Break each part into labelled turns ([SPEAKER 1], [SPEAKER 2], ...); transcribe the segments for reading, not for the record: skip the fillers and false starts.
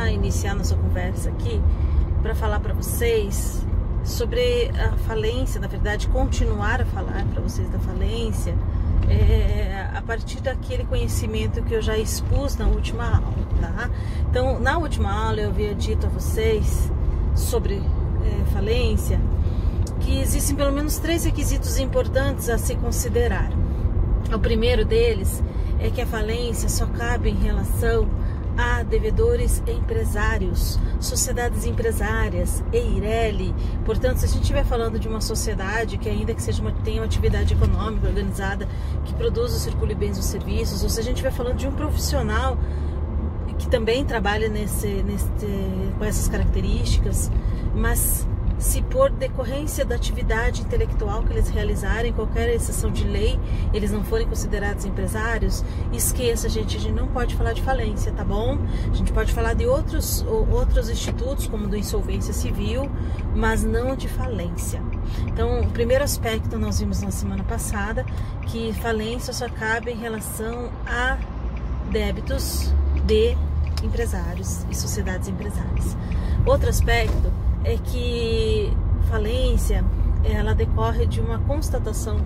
[SPEAKER 1] já iniciar nossa conversa aqui para falar para vocês sobre a falência, na verdade, continuar a falar para vocês da falência, a partir daquele conhecimento que eu já expus na última aula, tá? Então, na última aula eu havia dito a vocês sobre falência, que existem pelo menos 3 requisitos importantes a se considerar. O primeiro deles é que a falência só cabe em relação a devedores empresários, sociedades empresárias, EIRELI. Portanto, se a gente estiver falando de uma sociedade que ainda que tenha uma atividade econômica organizada, que produz ou circule bens ou serviços, ou se a gente estiver falando de um profissional que também trabalha com essas características, mas se por decorrência da atividade intelectual que eles realizarem, qualquer exceção de lei, eles não forem considerados empresários, esqueça, gente, a gente não pode falar de falência, tá bom? A gente pode falar de outros institutos, como do insolvência civil, mas não de falência. Então, o primeiro aspecto nós vimos na semana passada, que falência só cabe em relação a débitos de empresários e sociedades empresárias. Outro aspecto é que falência, ela decorre de uma constatação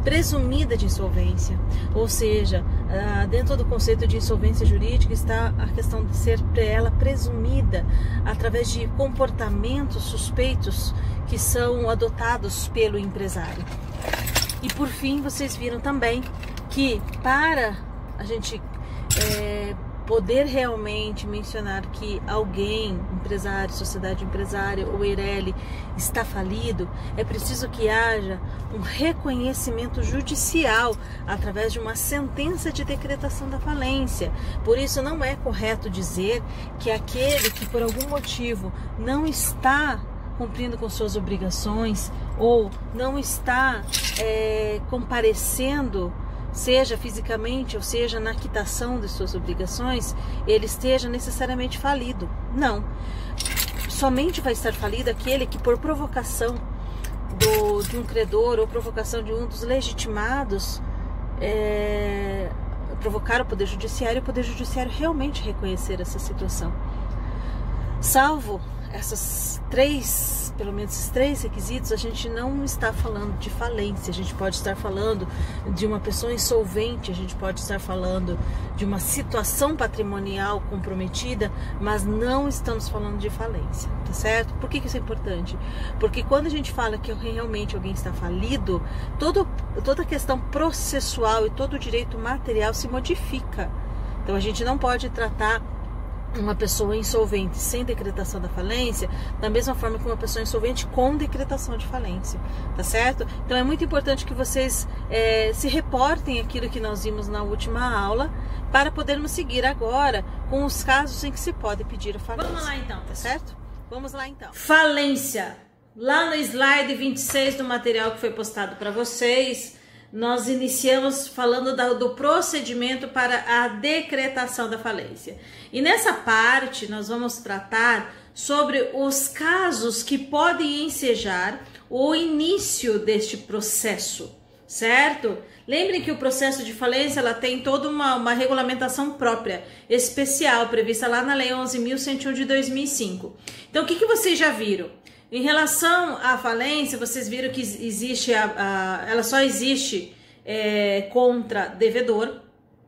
[SPEAKER 1] presumida de insolvência, ou seja, dentro do conceito de insolvência jurídica está a questão de ser ela presumida através de comportamentos suspeitos que são adotados pelo empresário. E por fim, vocês viram também que para a gente poder realmente mencionar que alguém, empresário, sociedade empresária ou EIRELI, está falido, é preciso que haja um reconhecimento judicial através de uma sentença de decretação da falência. Por isso não é correto dizer que aquele que por algum motivo não está cumprindo com suas obrigações ou não está comparecendo, seja fisicamente ou seja na quitação de suas obrigações, ele esteja necessariamente falido. Não. Somente vai estar falido aquele que por provocação de um credor ou provocação de um dos legitimados provocar o Poder Judiciário e o Poder Judiciário realmente reconhecer essa situação. Salvo pelo menos esses 3 requisitos, a gente não está falando de falência. A gente pode estar falando de uma pessoa insolvente, a gente pode estar falando de uma situação patrimonial comprometida, mas não estamos falando de falência, tá certo? Por que isso é importante? Porque quando a gente fala que realmente alguém está falido, toda a questão processual e todo o direito material se modifica. Então a gente não pode tratar uma pessoa insolvente sem decretação da falência da mesma forma que uma pessoa insolvente com decretação de falência, tá certo? Então é muito importante que vocês se reportem aquilo que nós vimos na última aula para podermos seguir agora com os casos em que se pode pedir a falência. Vamos lá então, tá certo? Vamos lá então. Falência. Lá no slide 26 do material que foi postado para vocês, nós iniciamos falando do procedimento para a decretação da falência. E nessa parte nós vamos tratar sobre os casos que podem ensejar o início deste processo, certo? Lembrem que o processo de falência ela tem toda uma regulamentação própria, especial, prevista lá na Lei 11.101 de 2005. Então o que vocês já viram? Em relação à falência, vocês viram que existe ela só existe contra devedor,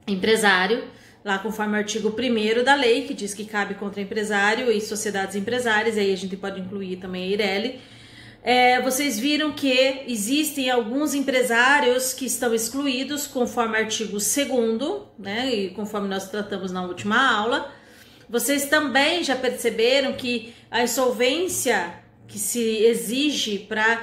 [SPEAKER 1] empresário, lá conforme o artigo 1º da lei, que diz que cabe contra empresário e sociedades empresárias, aí a gente pode incluir também a EIRELI. Vocês viram que existem alguns empresários que estão excluídos conforme o artigo 2º, né, e conforme nós tratamos na última aula. Vocês também já perceberam que a insolvência que se exige para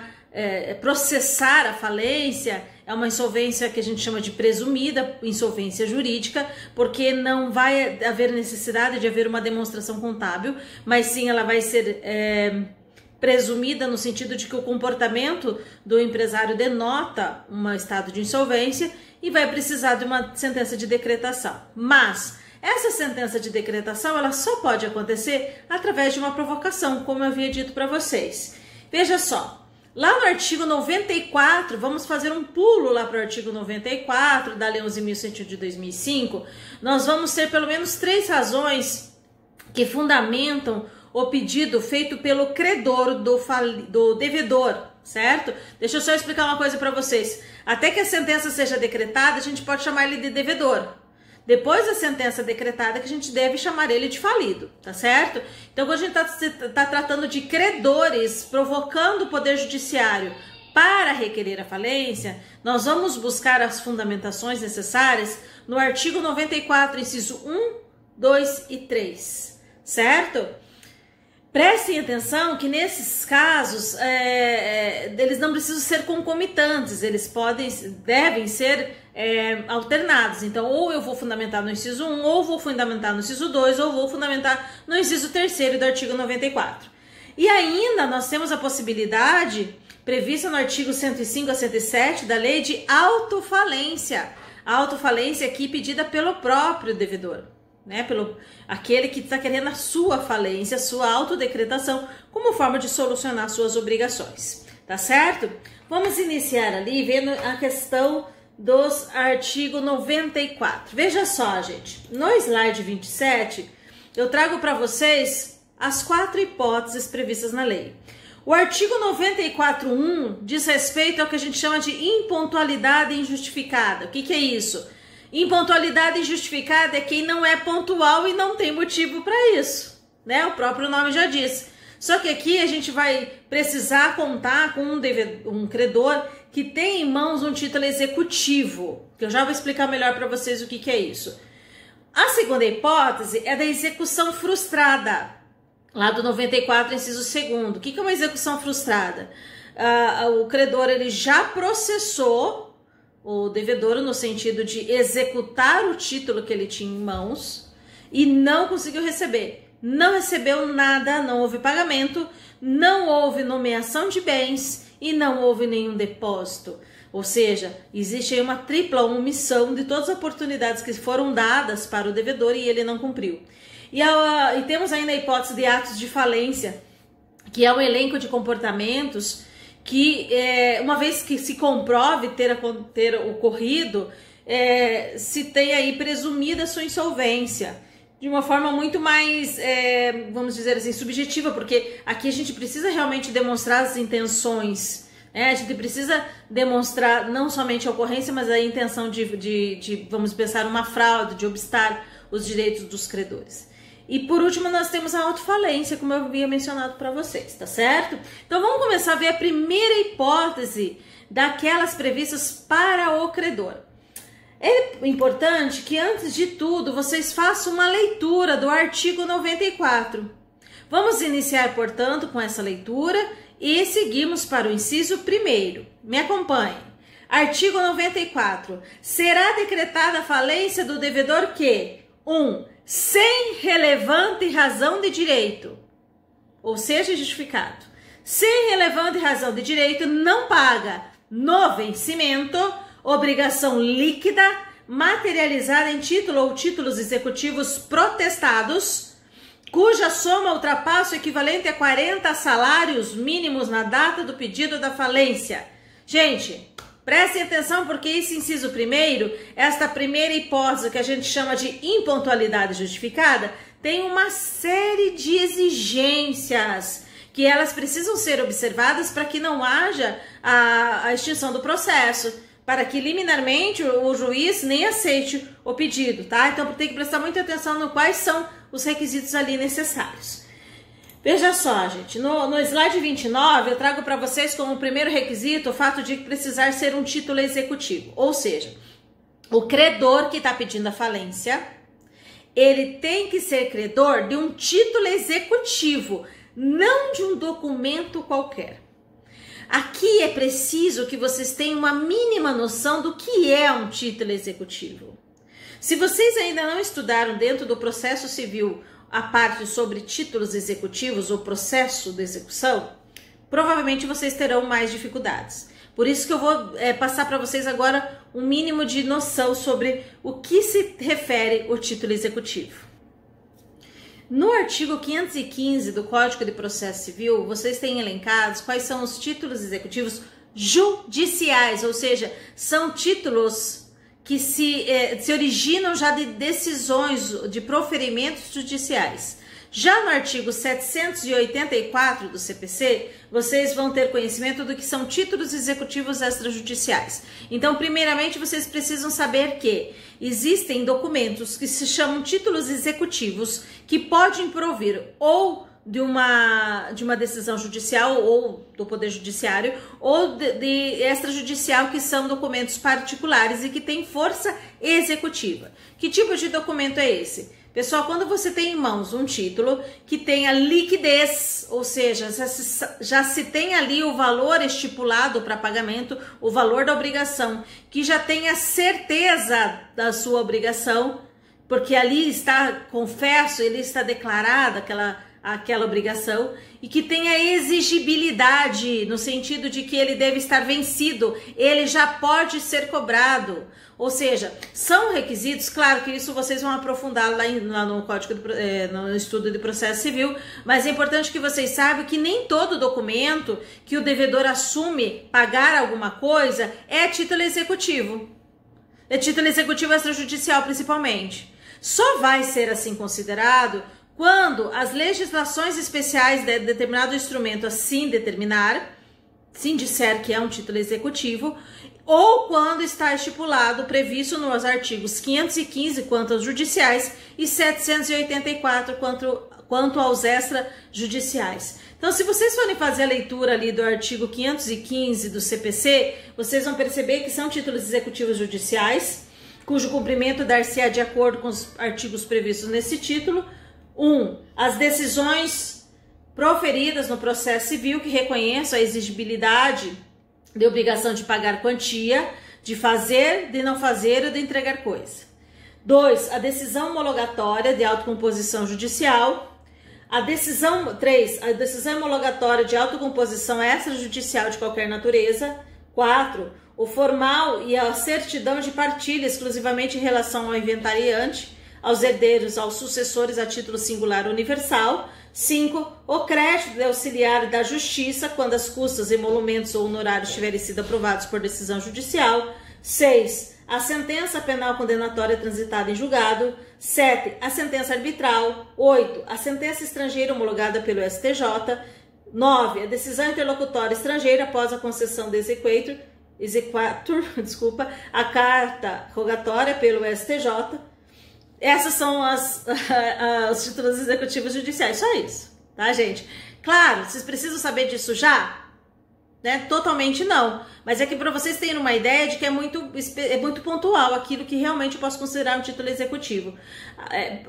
[SPEAKER 1] processar a falência é uma insolvência que a gente chama de presumida, insolvência jurídica, porque não vai haver necessidade de haver uma demonstração contábil, mas sim ela vai ser presumida no sentido de que o comportamento do empresário denota um estado de insolvência e vai precisar de uma sentença de decretação. Mas essa sentença de decretação ela só pode acontecer através de uma provocação, como eu havia dito para vocês. Veja só, lá no artigo 94, vamos fazer um pulo lá para o artigo 94 da Lei 11.101 de 2005, nós vamos ter pelo menos 3 razões que fundamentam o pedido feito pelo credor do devedor, certo? Deixa eu só explicar uma coisa para vocês. Até que a sentença seja decretada, a gente pode chamar ele de devedor. Depois da sentença decretada, que a gente deve chamar ele de falido, tá certo? Então, quando a gente tá tratando de credores provocando o Poder Judiciário para requerer a falência, nós vamos buscar as fundamentações necessárias no artigo 94, inciso 1, 2 e 3, certo? Prestem atenção que nesses casos, eles não precisam ser concomitantes, eles devem ser alternados. Então, ou eu vou fundamentar no inciso 1, ou vou fundamentar no inciso 2, ou vou fundamentar no inciso 3º do artigo 94. E ainda nós temos a possibilidade, prevista no artigo 105 a 107 da lei, de autofalência. A autofalência aqui pedida pelo próprio devedor, né? Pelo aquele que está querendo a sua falência, a sua autodecretação, como forma de solucionar suas obrigações, tá certo? Vamos iniciar ali vendo a questão dos artigo 94. Veja só, gente, no slide 27, eu trago para vocês as 4 hipóteses previstas na lei. O artigo 94.1 diz respeito ao que a gente chama de impontualidade injustificada. O que é isso? Impontualidade injustificada é quem não é pontual e não tem motivo para isso, né? O próprio nome já diz. Só que aqui a gente vai precisar contar com um credor que tem em mãos um título executivo, que eu já vou explicar melhor para vocês o que é isso. A segunda hipótese é da execução frustrada, lá do 94, inciso 2º. O que é uma execução frustrada? O credor ele já processou o devedor no sentido de executar o título que ele tinha em mãos e não conseguiu receber. Não recebeu nada, não houve pagamento, não houve nomeação de bens e não houve nenhum depósito. Ou seja, existe aí uma tripla omissão de todas as oportunidades que foram dadas para o devedor e ele não cumpriu. E temos ainda a hipótese de atos de falência, que é um elenco de comportamentos que, uma vez que se comprove ter ocorrido, se tem aí presumida sua insolvência, de uma forma muito mais, vamos dizer assim, subjetiva, porque aqui a gente precisa realmente demonstrar as intenções, né? A gente precisa demonstrar não somente a ocorrência, mas a intenção de vamos pensar, uma fraude, de obstar os direitos dos credores. E por último nós temos a autofalência, como eu havia mencionado para vocês, tá certo? Então vamos começar a ver a primeira hipótese daquelas previstas para o credor. É importante que antes de tudo vocês façam uma leitura do artigo 94. Vamos iniciar, portanto, com essa leitura e seguimos para o inciso 1º. Me acompanhe. Artigo 94. Será decretada a falência do devedor que 1. Sem relevante razão de direito, ou seja, justificado, sem relevante razão de direito, não paga no vencimento obrigação líquida materializada em título ou títulos executivos protestados, cuja soma ultrapassa o equivalente a 40 salários mínimos na data do pedido da falência. Gente, prestem atenção porque esse inciso 1º, esta primeira hipótese que a gente chama de impontualidade justificada, tem uma série de exigências que elas precisam ser observadas para que não haja a extinção do processo, para que liminarmente o juiz nem aceite o pedido, tá? Então tem que prestar muita atenção no quais são os requisitos ali necessários. Veja só, gente, no slide 29 eu trago para vocês como primeiro requisito o fato de precisar ser um título executivo. Ou seja, o credor que está pedindo a falência, ele tem que ser credor de um título executivo, não de um documento qualquer. Aqui é preciso que vocês tenham uma mínima noção do que é um título executivo. Se vocês ainda não estudaram dentro do processo civil a parte sobre títulos executivos ou processo de execução, provavelmente vocês terão mais dificuldades. Por isso que eu vou passar para vocês agora um mínimo de noção sobre o que se refere o título executivo. No artigo 515 do Código de Processo Civil, vocês têm elencados quais são os títulos executivos judiciais, ou seja, são títulos que se originam já de decisões, de proferimentos judiciais. Já no artigo 784 do CPC, vocês vão ter conhecimento do que são títulos executivos extrajudiciais. Então, primeiramente, vocês precisam saber que existem documentos que se chamam títulos executivos que podem provir ou de uma decisão judicial ou do Poder Judiciário ou de extrajudicial, que são documentos particulares e que têm força executiva. Que tipo de documento é esse? Pessoal, quando você tem em mãos um título que tenha liquidez, ou seja, já se tem ali o valor estipulado para pagamento, o valor da obrigação, que já tenha certeza da sua obrigação, porque ali está, confesso, ele está declarada aquela obrigação, e que tenha exigibilidade, no sentido de que ele deve estar vencido, ele já pode ser cobrado. Ou seja, são requisitos, claro que isso vocês vão aprofundar lá no Código no estudo de processo civil, mas é importante que vocês saibam que nem todo documento que o devedor assume pagar alguma coisa é título executivo. É título executivo extrajudicial, principalmente. Só vai ser assim considerado quando as legislações especiais de determinado instrumento assim determinar, sim disser que é um título executivo, ou quando está estipulado, previsto nos artigos 515 quanto aos judiciais e 784 quanto aos extrajudiciais. Então, se vocês forem fazer a leitura ali do artigo 515 do CPC, vocês vão perceber que são títulos executivos judiciais, cujo cumprimento dar-se-á de acordo com os artigos previstos nesse título. 1. As decisões proferidas no processo civil que reconheçam a exigibilidade de obrigação de pagar quantia, de fazer, de não fazer ou de entregar coisa. 2. A decisão homologatória de autocomposição judicial. 3. A decisão homologatória de autocomposição extrajudicial de qualquer natureza. 4. O formal e a certidão de partilha exclusivamente em relação ao inventariante, aos herdeiros, aos sucessores a título singular universal. 5. O crédito de auxiliar da justiça, quando as custas, emolumentos ou honorários tiverem sido aprovados por decisão judicial. 6. A sentença penal condenatória transitada em julgado. 7. A sentença arbitral. 8. A sentença estrangeira homologada pelo STJ. 9. A decisão interlocutória estrangeira após a concessão de a carta rogatória pelo STJ. Essas são os títulos executivos judiciais, só isso, tá, gente? Claro, vocês precisam saber disso já? Né? Totalmente não, mas é que para vocês terem uma ideia de que é muito pontual aquilo que realmente eu posso considerar um título executivo.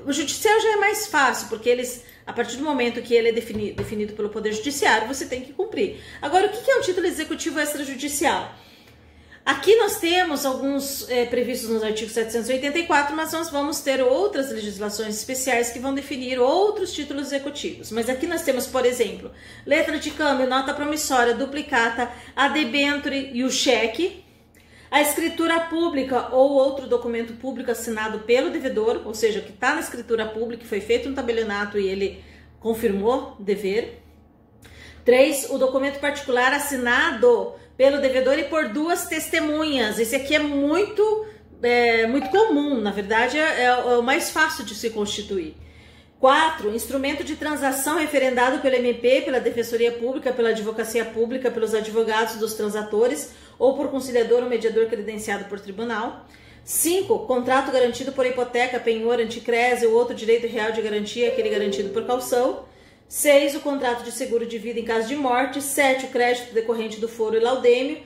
[SPEAKER 1] O judicial já é mais fácil, porque a partir do momento que ele é definido pelo Poder Judiciário, você tem que cumprir. Agora, o que é um título executivo extrajudicial? Aqui nós temos alguns previstos nos artigos 784, mas nós vamos ter outras legislações especiais que vão definir outros títulos executivos. Mas aqui nós temos, por exemplo, letra de câmbio, nota promissória, duplicata, a debênture e o cheque, a escritura pública ou outro documento público assinado pelo devedor, ou seja, que está na escritura pública, foi feito um tabelionato e ele confirmou dever. 3. O documento particular assinado pelo devedor e por duas testemunhas. Esse aqui é muito comum, na verdade é o mais fácil de se constituir. 4. Instrumento de transação referendado pelo MP, pela Defensoria Pública, pela Advocacia Pública, pelos advogados dos transatores ou por conciliador ou mediador credenciado por tribunal. 5. Contrato garantido por hipoteca, penhor, anticrese ou outro direito real de garantia, aquele garantido por caução. 6. O contrato de seguro de vida em caso de morte. 7. O crédito decorrente do foro e laudêmio.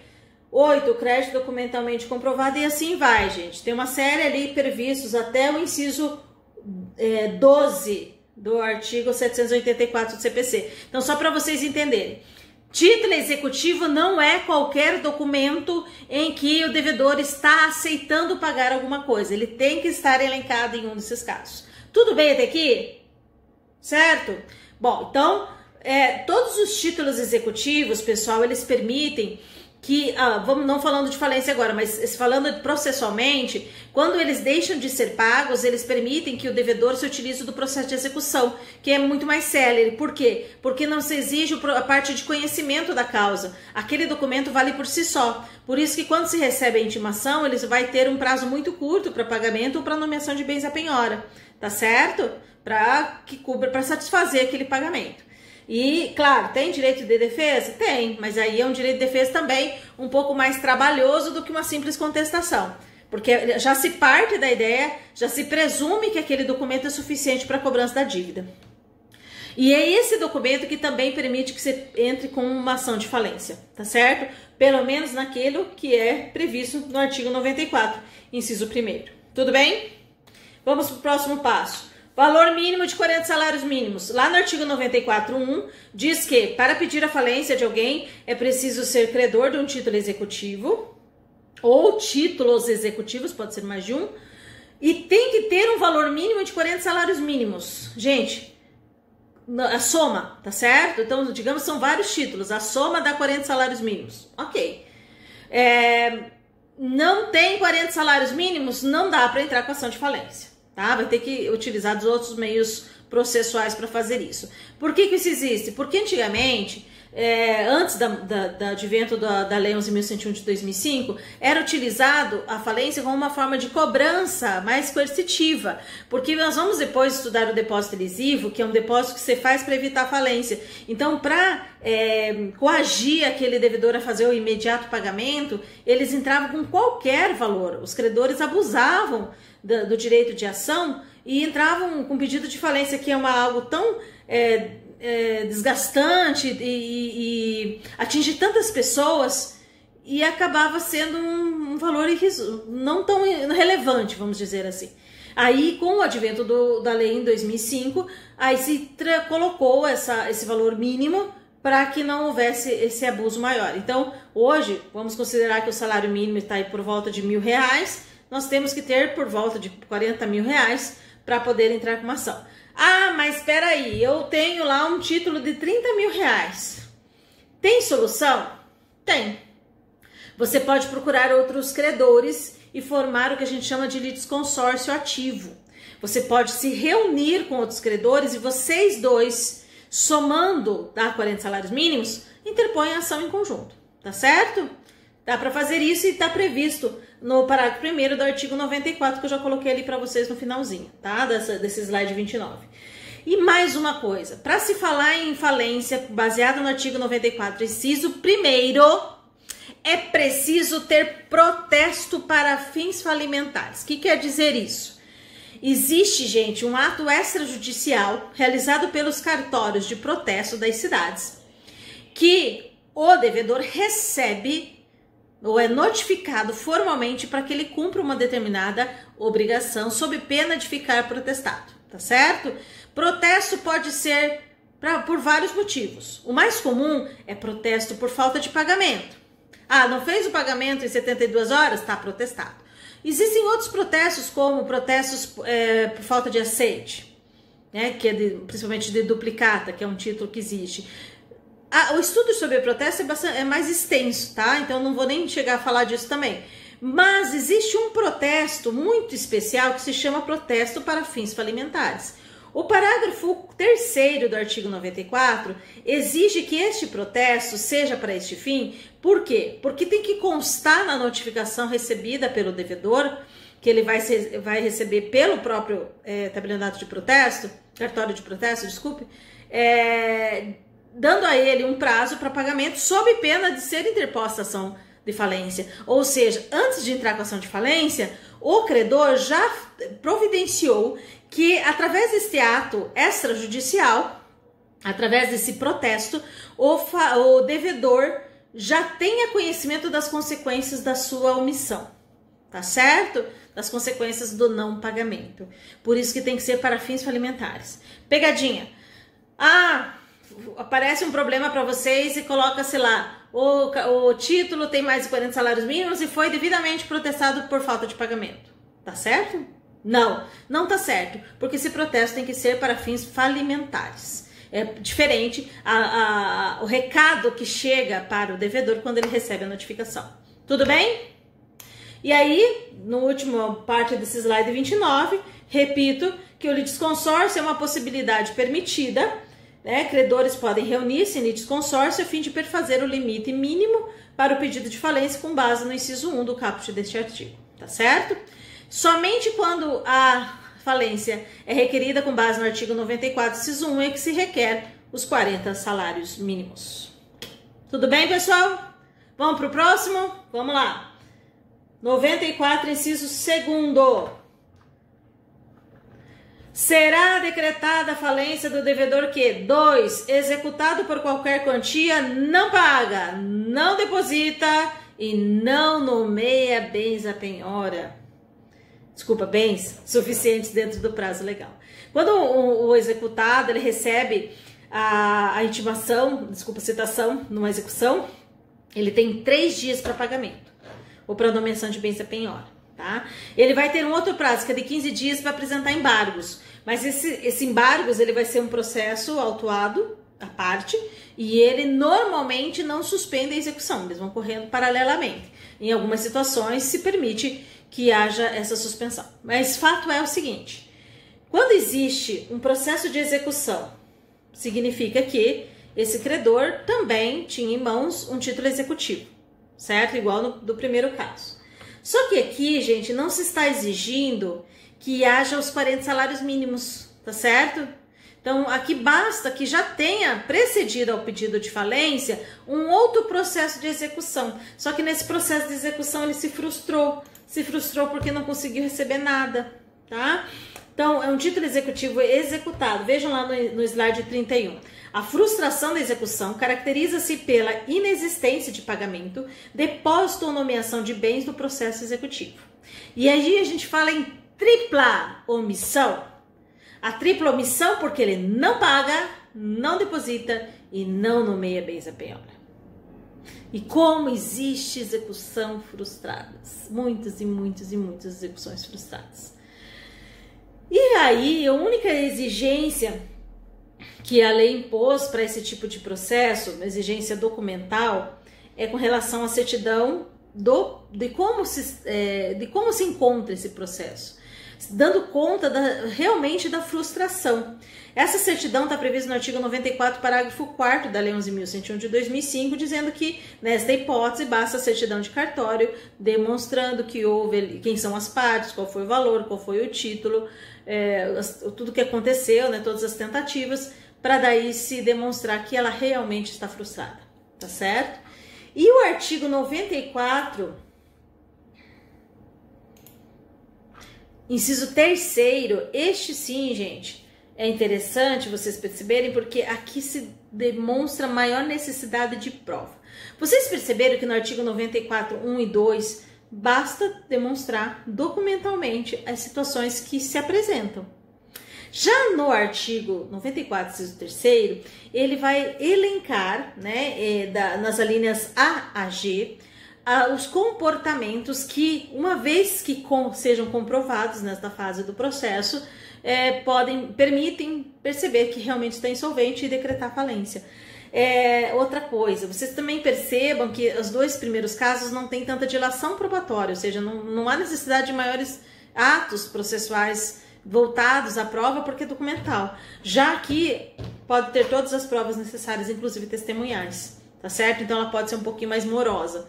[SPEAKER 1] 8. O crédito documentalmente comprovado, e assim vai, gente. Tem uma série ali previstos até o inciso 12 do artigo 784 do CPC. Então, só para vocês entenderem. Título executivo não é qualquer documento em que o devedor está aceitando pagar alguma coisa. Ele tem que estar elencado em um desses casos. Tudo bem até aqui? Certo? Bom, então, todos os títulos executivos, pessoal, eles permitem que, vamos não falando de falência agora, mas falando processualmente, quando eles deixam de ser pagos, eles permitem que o devedor se utilize do processo de execução, que é muito mais célere. Por quê? Porque não se exige a parte de conhecimento da causa. Aquele documento vale por si só. Por isso que quando se recebe a intimação, eles vai ter um prazo muito curto para pagamento ou para nomeação de bens à penhora, tá certo? Para satisfazer aquele pagamento. E, claro, tem direito de defesa? Tem, mas aí é um direito de defesa também um pouco mais trabalhoso do que uma simples contestação. Porque já se parte da ideia, já se presume que aquele documento é suficiente para a cobrança da dívida. E é esse documento que também permite que você entre com uma ação de falência, tá certo? Pelo menos naquilo que é previsto no artigo 94, inciso 1º. Tudo bem? Vamos para o próximo passo. Valor mínimo de 40 salários mínimos. Lá no artigo 94.1 diz que para pedir a falência de alguém é preciso ser credor de um título executivo ou títulos executivos, pode ser mais de um, e tem que ter um valor mínimo de 40 salários mínimos. Gente, a soma, tá certo? Então, digamos, são vários títulos, a soma dá 40 salários mínimos. Ok. Não tem 40 salários mínimos, não dá para entrar com ação de falência. Tá? Vai ter que utilizar dos outros meios processuais para fazer isso. Por que isso existe? Porque antigamente, antes do advento da Lei 11.101 de 2005, era utilizado a falência como uma forma de cobrança mais coercitiva, porque nós vamos depois estudar o depósito lesivo, que é um depósito que você faz para evitar a falência. Então, para coagir aquele devedor a fazer o imediato pagamento, eles entravam com qualquer valor. Os credores abusavam do direito de ação e entravam com pedido de falência, que é algo tão desgastante e atinge tantas pessoas, e acabava sendo um valor não tão relevante, vamos dizer assim. Aí, com o advento da lei em 2005, aí se colocou esse valor mínimo para que não houvesse esse abuso maior. Então, hoje, vamos considerar que o salário mínimo está aí por volta de R$1.000, nós temos que ter por volta de R$40 mil para poder entrar com uma ação. Ah, mas espera aí, eu tenho lá um título de R$30 mil. Tem solução? Tem. Você pode procurar outros credores e formar o que a gente chama de litisconsórcio ativo. Você pode se reunir com outros credores e vocês dois, somando 40 salários mínimos, interpõem a ação em conjunto, tá certo? Dá para fazer isso e está previsto no parágrafo 1º do artigo 94, que eu já coloquei ali para vocês no finalzinho, tá? Desse slide 29. E mais uma coisa, para se falar em falência baseado no artigo 94, inciso 1º, é preciso ter protesto para fins falimentares. O que quer dizer isso? Existe, gente, um ato extrajudicial realizado pelos cartórios de protesto das cidades, que o devedor recebe ou é notificado formalmente para que ele cumpra uma determinada obrigação sob pena de ficar protestado, tá certo? Protesto pode ser por vários motivos. O mais comum é protesto por falta de pagamento. Ah, não fez o pagamento em 72 horas? Está protestado. Existem outros protestos, como protestos por falta de aceite, né? Que é principalmente de duplicata, que é um título que existe. O estudo sobre protesto é mais extenso, tá? Então não vou nem chegar a falar disso também. Mas existe um protesto muito especial que se chama protesto para fins falimentares. O parágrafo 3º do artigo 94 exige que este protesto seja para este fim. Por quê? Porque tem que constar na notificação recebida pelo devedor, que ele vai receber pelo próprio tabelionato de protesto, cartório de protesto, desculpe, dando a ele um prazo para pagamento sob pena de ser interposta ação de falência. Ou seja, antes de entrar com a ação de falência, o credor já providenciou que, através deste ato extrajudicial, através desse protesto, o devedor já tenha conhecimento das consequências da sua omissão, tá certo? Das consequências do não pagamento. Por isso que tem que ser para fins falimentares. Pegadinha. Aparece um problema para vocês e coloca, sei lá, o título tem mais de 40 salários mínimos e foi devidamente protestado por falta de pagamento. Tá certo? Não, não tá certo, porque esse protesto tem que ser para fins falimentares. É diferente o recado que chega para o devedor quando ele recebe a notificação. Tudo bem? E aí, no último parte desse slide 29, repito que o litisconsórcio é uma possibilidade permitida, né? Credores podem reunir-se em litisconsórcio a fim de perfazer o limite mínimo para o pedido de falência com base no inciso 1 do caput deste artigo, tá certo? Somente quando a falência é requerida com base no artigo 94, inciso 1, é que se requer os 40 salários mínimos. Tudo bem, pessoal? Vamos para o próximo? Vamos lá. 94, inciso 2º. Será decretada a falência do devedor que 2. Executado por qualquer quantia, não paga, não deposita e não nomeia bens a penhora. Desculpa, bens suficientes dentro do prazo legal. Quando o executado ele recebe a intimação, citação numa execução, ele tem 3 dias para pagamento ou para nomeação de bens a penhora, tá? Ele vai ter um outro prazo, que é de 15 dias para apresentar embargos, mas esse embargos ele vai ser um processo autuado à parte e ele normalmente não suspende a execução, eles vão correndo paralelamente. Em algumas situações se permite que haja essa suspensão. Mas fato é o seguinte, quando existe um processo de execução, significa que esse credor também tinha em mãos um título executivo, certo? Igual do primeiro caso. Só que aqui, gente, não se está exigindo que haja os 40 salários mínimos, tá certo? Então, aqui basta que já tenha precedido ao pedido de falência um outro processo de execução. Só que nesse processo de execução ele se frustrou porque não conseguiu receber nada, tá? Então, é um título executivo executado. Vejam lá no slide 31. A frustração da execução caracteriza-se pela inexistência de pagamento, depósito ou nomeação de bens no processo executivo. E aí a gente fala em tripla omissão. A tripla omissão porque ele não paga, não deposita e não nomeia bens a penhora. E como existe execução frustradas. Muitas e muitas e muitas execuções frustradas. E aí, a única exigência que a lei impôs para esse tipo de processo, uma exigência documental, é com relação à certidão de como se encontra esse processo, dando conta realmente da frustração. Essa certidão está prevista no artigo 94, parágrafo 4º da Lei 11.101 de 2005, dizendo que, nesta hipótese, basta a certidão de cartório, demonstrando que houve, quem são as partes, qual foi o valor, qual foi o título, tudo que aconteceu, né, todas as tentativas, para daí se demonstrar que ela realmente está frustrada, tá certo? E o artigo 94, inciso 3º, este sim, gente, é interessante vocês perceberem, porque aqui se demonstra maior necessidade de prova. Vocês perceberam que no artigo 94, 1 e 2, basta demonstrar documentalmente as situações que se apresentam. Já no artigo 94, inciso 3º, ele vai elencar, né, nas alíneas A a G, os comportamentos que, uma vez que sejam comprovados nesta fase do processo, permitem perceber que realmente está insolvente e decretar falência. Outra coisa, vocês também percebam que os 2 primeiros casos não tem tanta dilação probatória, ou seja, não há necessidade de maiores atos processuais voltados à prova porque é documental. Já aqui pode ter todas as provas necessárias, inclusive testemunhais, tá certo? Então ela pode ser um pouquinho mais morosa.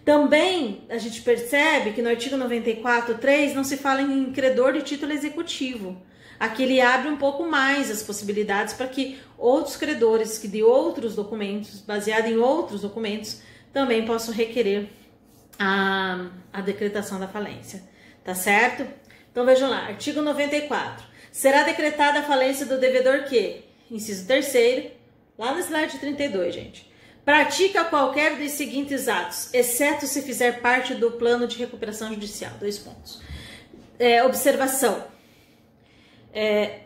[SPEAKER 1] Também a gente percebe que no artigo 94, 3 não se fala em credor de título executivo. Aqui ele abre um pouco mais as possibilidades para que outros credores que de outros documentos, baseado em outros documentos, também possam requerer a decretação da falência, tá certo? Então vejam lá, artigo 94. Será decretada a falência do devedor que, inciso 3º, lá no slide 32, gente, pratica qualquer dos seguintes atos, exceto se fizer parte do plano de recuperação judicial. 2 pontos. Observação.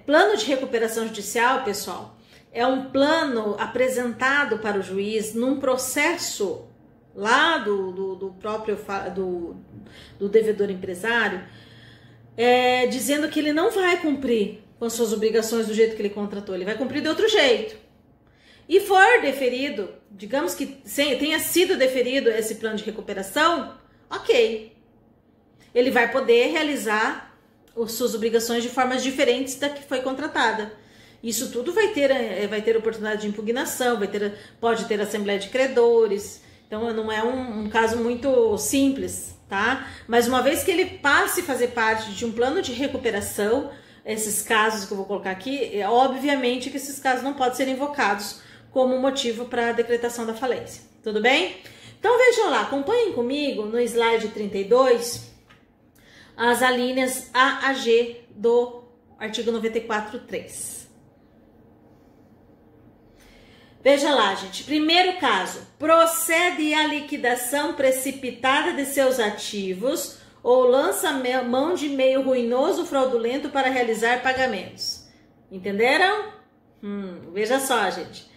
[SPEAKER 1] Plano de recuperação judicial, pessoal, é um plano apresentado para o juiz num processo lá do próprio do devedor empresário, dizendo que ele não vai cumprir com as suas obrigações do jeito que ele contratou, ele vai cumprir de outro jeito. E for deferido, digamos que tenha sido deferido esse plano de recuperação, ok. Ele vai poder realizar as suas obrigações de formas diferentes da que foi contratada. Isso tudo vai ter oportunidade de impugnação, pode ter assembleia de credores. Então não é um caso muito simples, tá? Mas uma vez que ele passe a fazer parte de um plano de recuperação, esses casos que eu vou colocar aqui, obviamente que esses casos não podem ser invocados como motivo para a decretação da falência. Tudo bem? Então vejam lá, acompanhem comigo no slide 32 as alíneas A a G do artigo 94.3. Veja lá, gente. Primeiro caso. Procede à liquidação precipitada de seus ativos ou lança mão de meio ruinoso fraudulento para realizar pagamentos. Entenderam? Veja só, gente.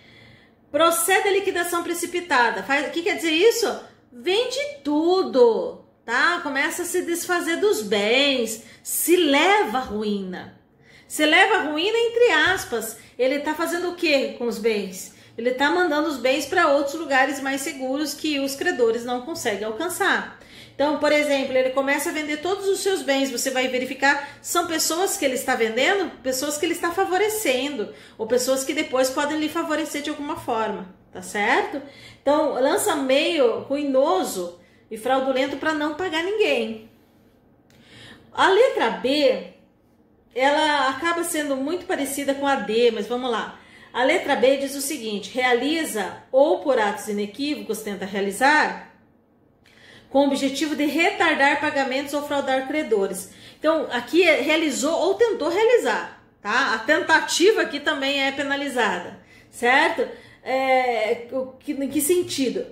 [SPEAKER 1] Procede à liquidação precipitada. O que quer dizer isso? Vende tudo, tá? Começa a se desfazer dos bens. Se leva à ruína. Se leva à ruína entre aspas. Ele tá fazendo o que com os bens? Ele está mandando os bens para outros lugares mais seguros que os credores não conseguem alcançar. Então, por exemplo, ele começa a vender todos os seus bens. Você vai verificar, são pessoas que ele está vendendo, pessoas que ele está favorecendo, ou pessoas que depois podem lhe favorecer de alguma forma, tá certo? Então, lança meio ruinoso e fraudulento para não pagar ninguém. A letra B, ela acaba sendo muito parecida com a D, mas vamos lá. A letra B diz o seguinte: realiza ou por atos inequívocos tenta realizar com o objetivo de retardar pagamentos ou fraudar credores. Então, aqui realizou ou tentou realizar, tá? A tentativa aqui também é penalizada, certo? Em que sentido?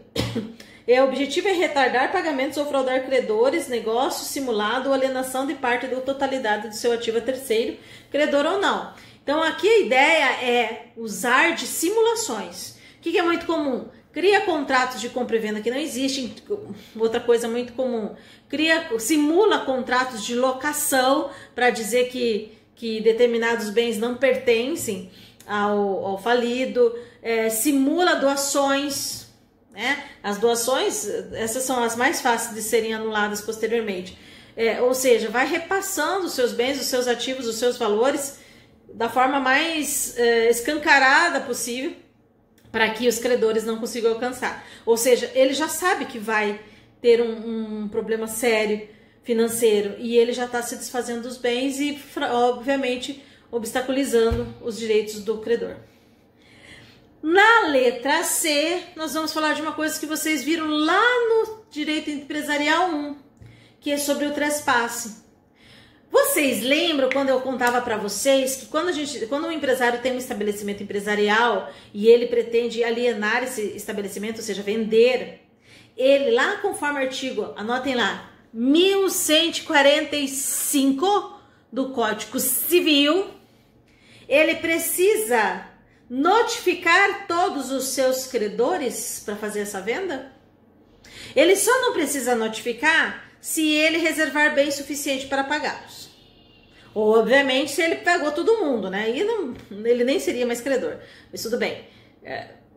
[SPEAKER 1] O objetivo é retardar pagamentos ou fraudar credores, negócio simulado ou alienação de parte da totalidade do seu ativo a terceiro, credor ou não. Então, aqui a ideia é usar de simulações. O que é muito comum? Cria contratos de compra e venda que não existem. Outra coisa muito comum. Simula contratos de locação para dizer que determinados bens não pertencem ao falido. Simula doações. Né? As doações, essas são as mais fáceis de serem anuladas posteriormente. Ou seja, vai repassando os seus bens, os seus ativos, os seus valores da forma mais escancarada possível para que os credores não consigam alcançar. Ou seja, ele já sabe que vai ter um problema sério financeiro e ele já está se desfazendo dos bens e, obviamente, obstaculizando os direitos do credor. Na letra C, nós vamos falar de uma coisa que vocês viram lá no Direito Empresarial 1, que é sobre o trespasse. Vocês lembram quando eu contava para vocês que quando um empresário tem um estabelecimento empresarial e ele pretende alienar esse estabelecimento, ou seja, vender, ele lá conforme artigo, anotem lá, 1145 do Código Civil, ele precisa notificar todos os seus credores para fazer essa venda? Ele só não precisa notificar se ele reservar bem suficiente para pagá-los. Obviamente, se ele pagou todo mundo, né? E ele nem seria mais credor. Mas tudo bem.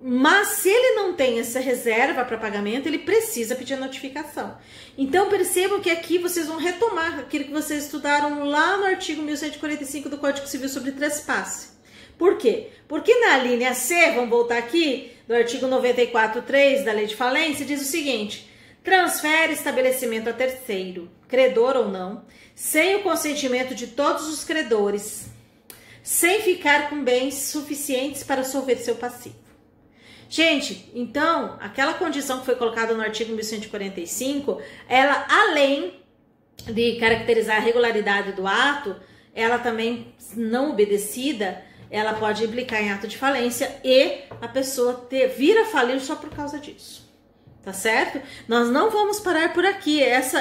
[SPEAKER 1] Mas se ele não tem essa reserva para pagamento, ele precisa pedir a notificação. Então, percebam que aqui vocês vão retomar aquilo que vocês estudaram lá no artigo 1145 do Código Civil sobre trespasse. Por quê? Porque na linha C, vamos voltar aqui, do artigo 94.3 da Lei de Falência, diz o seguinte: transfere estabelecimento a terceiro, credor ou não, sem o consentimento de todos os credores, sem ficar com bens suficientes para solver seu passivo. Gente, então, aquela condição que foi colocada no artigo 1145, ela, além de caracterizar a regularidade do ato, ela também, não obedecida, ela pode implicar em ato de falência e a pessoa vir a falir só por causa disso. Tá certo? Nós não vamos parar por aqui. Essa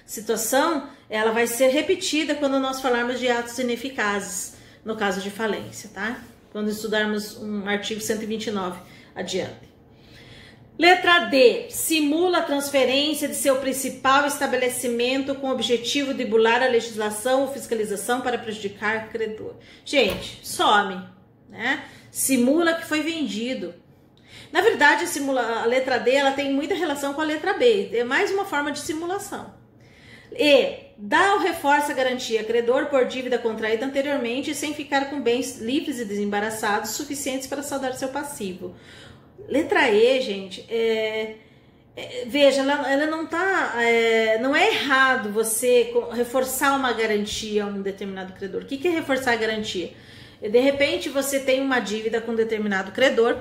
[SPEAKER 1] situação, ela vai ser repetida quando nós falarmos de atos ineficazes, no caso de falência, tá? Quando estudarmos um artigo 129 adiante. Letra D. Simula a transferência de seu principal estabelecimento com o objetivo de burlar a legislação ou fiscalização para prejudicar o credor. Gente, some, né? Simula que foi vendido. Na verdade, a letra D ela tem muita relação com a letra B. É mais uma forma de simulação. E. Dá ou reforça a garantia credor por dívida contraída anteriormente sem ficar com bens livres e desembaraçados suficientes para saldar seu passivo. Letra E, gente, veja, ela não tá, não é errado você reforçar uma garantia a um determinado credor. O que é reforçar a garantia? De repente você tem uma dívida com um determinado credor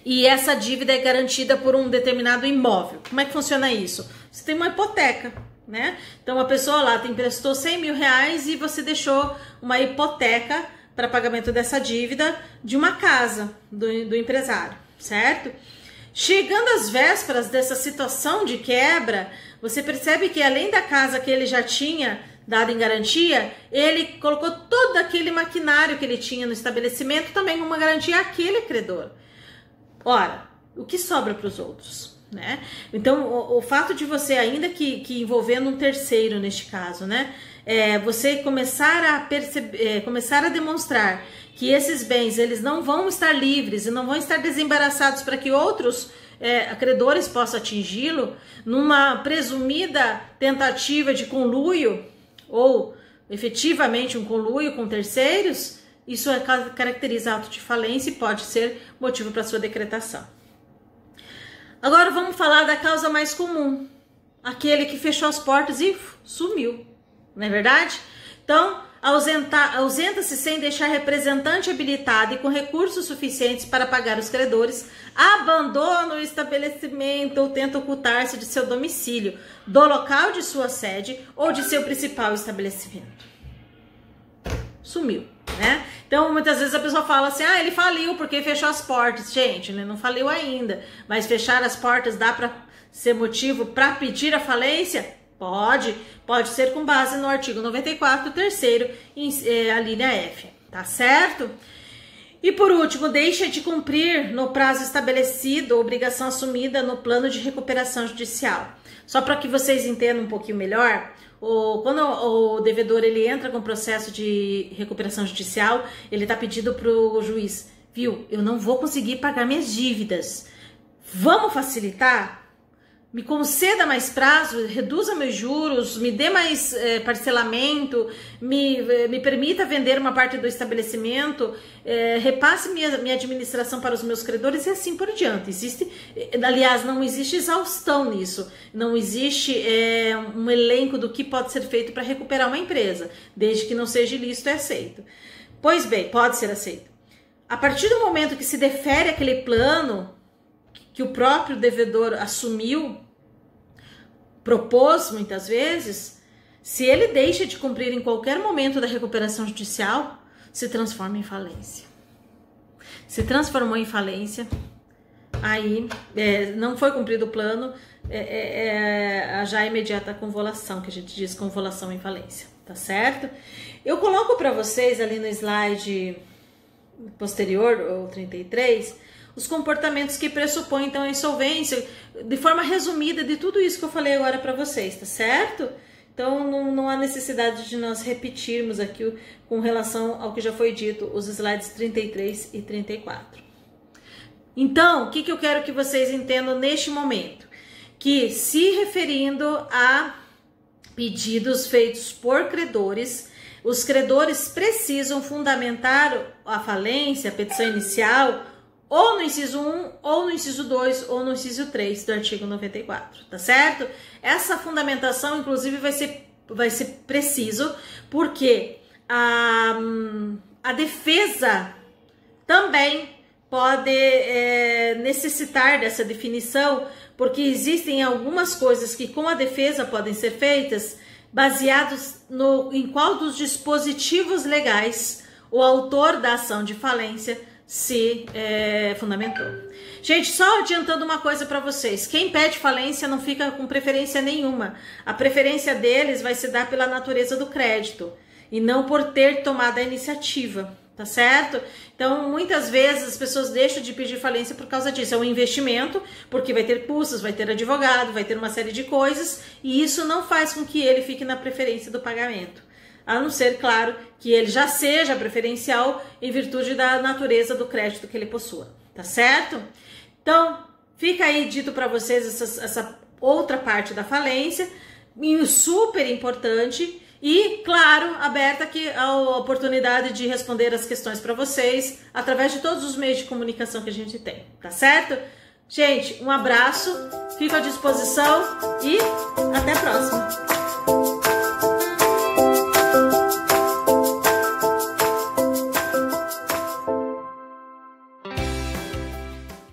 [SPEAKER 1] e essa dívida é garantida por um determinado imóvel. Como é que funciona isso? Você tem uma hipoteca, né? Então a pessoa lá te emprestou 100 mil reais e você deixou uma hipoteca para pagamento dessa dívida de uma casa do empresário, certo? Chegando às vésperas dessa situação de quebra, você percebe que além da casa que ele já tinha dado em garantia, ele colocou todo aquele maquinário que ele tinha no estabelecimento também como garantia àquele credor. Ora, o que sobra para os outros? Né? Então, o fato de você, ainda que envolvendo um terceiro neste caso, né, você começar a perceber, começar a demonstrar que esses bens eles não vão estar livres e não vão estar desembaraçados para que outros credores possam atingi-lo, numa presumida tentativa de conluio ou efetivamente um conluio com terceiros, isso caracteriza ato de falência e pode ser motivo para sua decretação. Agora vamos falar da causa mais comum, aquele que fechou as portas e sumiu, não é verdade? Então, ausenta-se sem deixar representante habilitado e com recursos suficientes para pagar os credores, abandona o estabelecimento ou tenta ocultar-se de seu domicílio, do local de sua sede ou de seu principal estabelecimento. Sumiu, né? Então, muitas vezes a pessoa fala assim, ele faliu porque fechou as portas. Gente, ele não faliu ainda, mas fechar as portas dá para ser motivo para pedir a falência? Pode ser com base no artigo 94, terceiro, a linha F, tá certo? E por último, deixa de cumprir no prazo estabelecido obrigação assumida no plano de recuperação judicial. Só para que vocês entendam um pouquinho melhor, quando o devedor ele entra com processo de recuperação judicial, ele está pedindo para o juiz, viu, eu não vou conseguir pagar minhas dívidas, vamos facilitar? Me conceda mais prazo, reduza meus juros, me dê mais parcelamento, me permita vender uma parte do estabelecimento, repasse minha administração para os meus credores e assim por diante. Aliás, não existe exaustão nisso, não existe um elenco do que pode ser feito para recuperar uma empresa, desde que não seja ilícito, é aceito. Pois bem, pode ser aceito. A partir do momento que se defere aquele plano que o próprio devedor assumiu, propôs muitas vezes, se ele deixa de cumprir em qualquer momento da recuperação judicial, se transforma em falência. Se transformou em falência, aí não foi cumprido o plano, a já imediata convolução, que a gente diz convolução em falência, tá certo? Eu coloco para vocês ali no slide posterior, ou 33, os comportamentos que pressupõem, então, a insolvência, de forma resumida de tudo isso que eu falei agora para vocês, tá certo? Então, não há necessidade de nós repetirmos aqui com relação ao que já foi dito, os slides 33 e 34. Então, o que eu quero que vocês entendam neste momento? Que, se referindo a pedidos feitos por credores, os credores precisam fundamentar a falência, a petição inicial, ou no inciso 1, ou no inciso 2, ou no inciso 3 do artigo 94, tá certo? Essa fundamentação, inclusive, vai ser preciso, porque a defesa também pode necessitar dessa definição, porque existem algumas coisas que com a defesa podem ser feitas baseados em qual dos dispositivos legais o autor da ação de falência se fundamentou. Gente, só adiantando uma coisa para vocês, quem pede falência não fica com preferência nenhuma. A preferência deles vai se dar pela natureza do crédito e não por ter tomado a iniciativa, tá certo? Então, muitas vezes as pessoas deixam de pedir falência por causa disso. É um investimento, porque vai ter custos, vai ter advogado, vai ter uma série de coisas, e isso não faz com que ele fique na preferência do pagamento. A não ser, claro, que ele já seja preferencial em virtude da natureza do crédito que ele possua, tá certo? Então, fica aí dito para vocês essa outra parte da falência, super importante. E, claro, aberta aqui a oportunidade de responder as questões para vocês através de todos os meios de comunicação que a gente tem, tá certo? Gente, um abraço, fico à disposição e até a próxima!